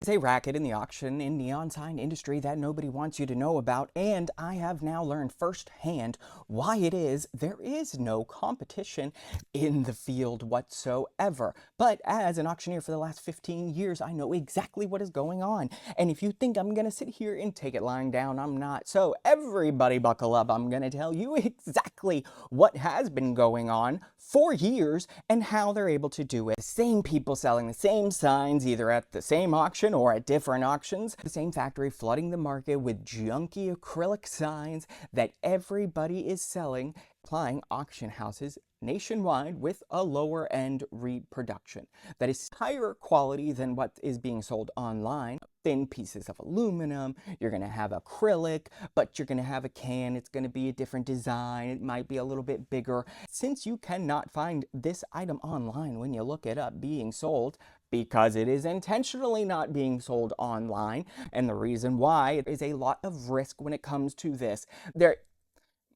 It's a racket in the auction and neon sign industry that nobody wants you to know about, and I have now learned firsthand why it is there is no competition in the field whatsoever. But as an auctioneer for the last 15 years, I know exactly what is going on. And if you think I'm gonna sit here and take it lying down, I'm not. So everybody buckle up, I'm gonna tell you exactly what has been going on for years and how they're able to do it. The same people selling the same signs either at the same auction or at different auctions. The same factory flooding the market with junky acrylic signs that everybody is selling, supplying auction houses nationwide with a lower end reproduction that is higher quality than what is being sold online. Thin pieces of aluminum, you're gonna have acrylic, but you're gonna have a can, it's gonna be a different design, it might be a little bit bigger. Since you cannot find this item online when you look it up being sold, because it is intentionally not being sold online, and the reason why is a lot of risk when it comes to this.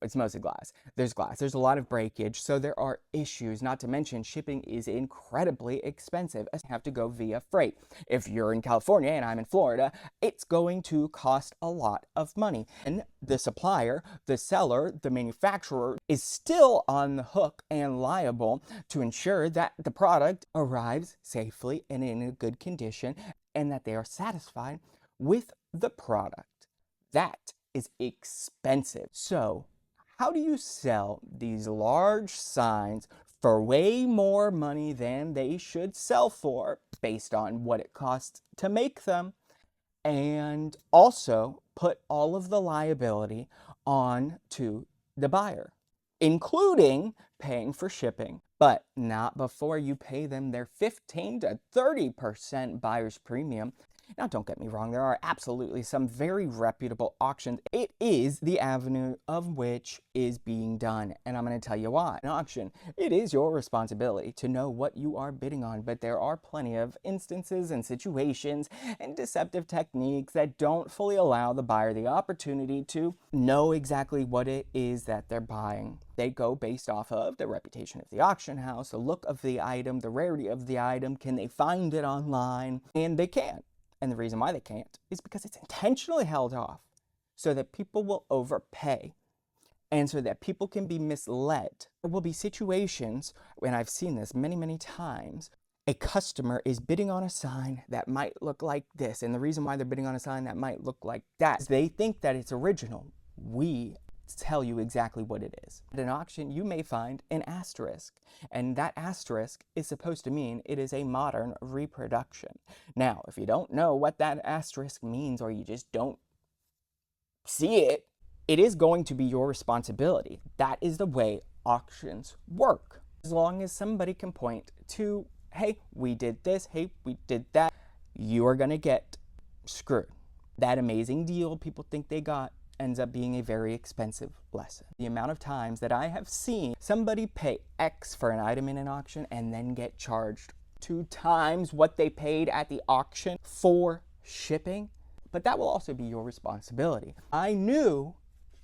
It's mostly glass. There's a lot of breakage, so there are issues, not to mention shipping is incredibly expensive as you have to go via freight. If you're in California and I'm in Florida, it's going to cost a lot of money. And the supplier, the seller, the manufacturer is still on the hook and liable to ensure that the product arrives safely and in a good condition and that they are satisfied with the product. That is expensive. So, how do you sell these large signs for way more money than they should sell for based on what it costs to make them, and also put all of the liability on to the buyer, including paying for shipping, but not before you pay them their 15 to 30% buyer's premium? Now, don't get me wrong, there are absolutely some very reputable auctions. It is the avenue of which is being done, and I'm going to tell you why. An auction, it is your responsibility to know what you are bidding on, but there are plenty of instances and situations and deceptive techniques that don't fully allow the buyer the opportunity to know exactly what it is that they're buying. They go based off of the reputation of the auction house, the look of the item, the rarity of the item, can they find it online, and they can't. And the reason why they can't is because it's intentionally held off so that people will overpay and so that people can be misled. There will be situations, and I've seen this many, many times, a customer is bidding on a sign that might look like this. And the reason why they're bidding on a sign that might look like that is they think that it's original. We tell you exactly what it is. At an auction, you may find an asterisk, and that asterisk is supposed to mean it is a modern reproduction. Now, if you don't know what that asterisk means, or you just don't see it, it is going to be your responsibility. That is the way auctions work. As long as somebody can point to, hey, we did this, hey, we did that, you are gonna get screwed. That amazing deal people think they got ends up being a very expensive lesson. The amount of times that I have seen somebody pay X for an item in an auction and then get charged 2 times what they paid at the auction for shipping, but that will also be your responsibility. I knew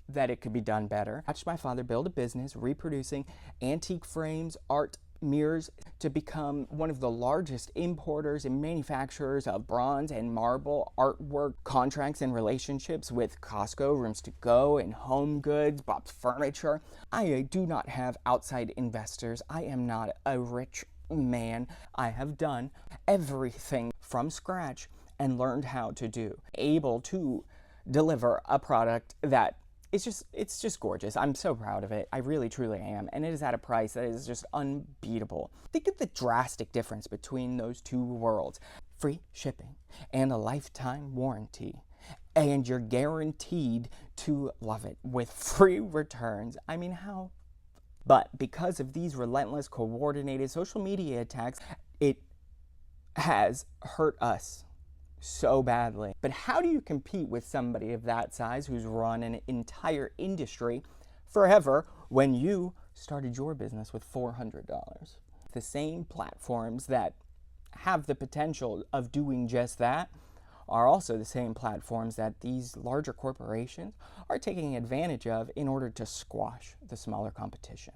that it could be done better. I watched my father build a business reproducing antique frames, art, mirrors, to become one of the largest importers and manufacturers of bronze and marble artwork, contracts and relationships with Costco, Rooms to Go, and Home Goods, Bob's Furniture. I do not have outside investors. I am not a rich man. I have done everything from scratch and learned how to do, able to deliver a product that it's just gorgeous. I'm so proud of it. I really, truly am. And it is at a price that is just unbeatable. Think of the drastic difference between those two worlds. Free shipping and a lifetime warranty. And you're guaranteed to love it with free returns. I mean, how? But because of these relentless, coordinated social media attacks, it has hurt us so badly. But how do you compete with somebody of that size who's run an entire industry forever when you started your business with $400? The same platforms that have the potential of doing just that are also the same platforms that these larger corporations are taking advantage of in order to squash the smaller competition.